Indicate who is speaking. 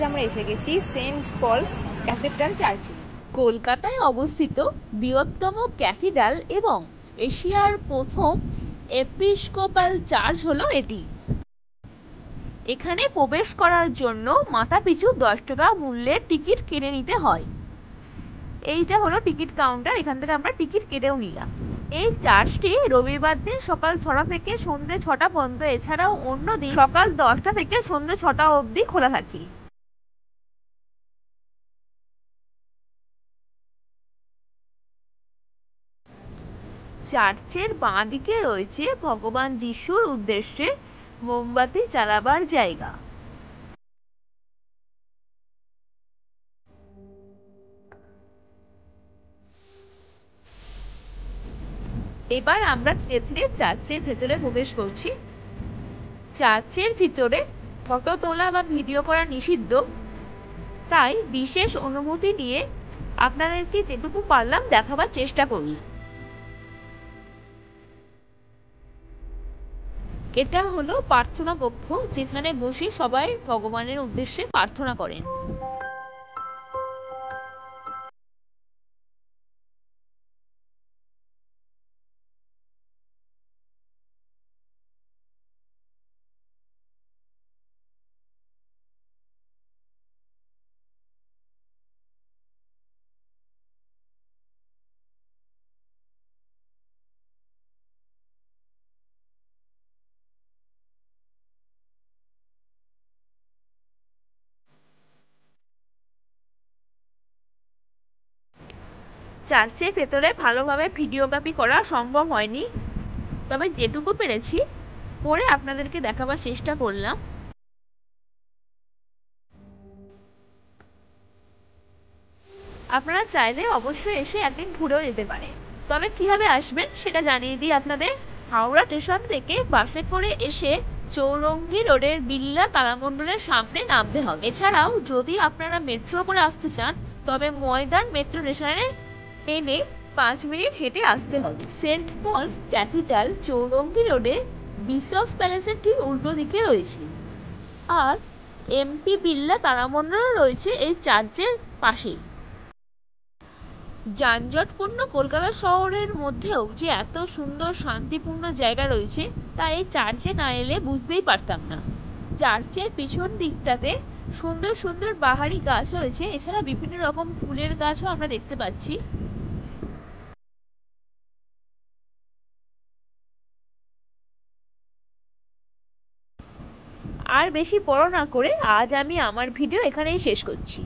Speaker 1: আমরা এসে গেছি সেন্ট পলস ক্যাথিড্রাল চার্চে।
Speaker 2: কলকাতায় অবস্থিত বৃহত্তম ক্যাথিড্রাল এবং এশিয়ার প্রথম এপিস্কোপাল চার্চ হলো এটি। এখানে প্রবেশ করার জন্য মাথাপিছু 10 টাকা মূল্যের টিকিট কেটে নিতে হয়। এইটা হলো টিকিট কাউন্টার, এখান থেকে আমরা টিকিট কেটেও নিলাম। এই চার্চটি রবিবার দিন সকাল 6টা থেকে সন্ধ্যে 6টা পর্যন্ত, এছাড়াও অন্য দিন সকাল 10টা থেকে সন্ধ্যে 6টা অবধি খোলা থাকে। চার্চের বাঁ দিকে রয়েছে ভগবান যিশুর উদ্দেশ্যে মোমবাতি জ্বালাবার জায়গা। এবার আমরা ধীরে ধীরে চার্চের ভেতরে প্রবেশ করছি। চার্চের ভিতরে ফটো তোলা বা ভিডিও করা নিষিদ্ধ, তাই বিশেষ অনুমতি নিয়ে আপনাদেরকে যেটুকু পারলাম দেখাবার চেষ্টা করলাম। এটা হলো প্রার্থনা কক্ষ, যেখানে বসে সবাই ভগবানের উদ্দেশ্যে প্রার্থনা করেন। চার্চের ভেতরে ভালোভাবে ভিডিওগ্রাফি করা সম্ভব হয়নি, তবে যেটুকু পেরেছি করে আপনাদেরকে দেখাবার চেষ্টা করলাম। আপনারা চাইলে অবশ্যই এসে একদিন ঘুরেও যেতে পারে, তবে কিভাবে আসবেন সেটা জানিয়ে দিই আপনাদের। হাওড়া স্টেশন থেকে বাসে করে এসে চৌরঙ্গি রোডের বিল্লা তারামণ্ডলের সামনে নামতে হবে। এছাড়াও যদি আপনারা মেট্রো করে আসতে চান তবে ময়দান মেট্রো স্টেশনে নেমে 5 মিনিট হেঁটে আসতে হবে। সেন্ট পলস ক্যাথিড্রাল চৌরঙ্গি রোডে বিশপস প্যালেসের ঠিক উল্টো দিকে রয়েছে, আর এমপি বিল্লা তারামণ্ডল রয়েছে এই চার্চের পাশেই। যানজটপূর্ণ কলকাতা শহরের মধ্যেও যে এত সুন্দর শান্তিপূর্ণ জায়গা রয়েছে তা এই চার্চে না এলে বুঝতেই পারতাম না। চার্চের পিছন দিকটাতে সুন্দর সুন্দর বাহারি গাছ রয়েছে, এছাড়া বিভিন্ন রকম ফুলের গাছও আমরা দেখতে পাচ্ছি। আর বেশি বড় না করে আজ আমি আমার ভিডিও এখানেই শেষ করছি।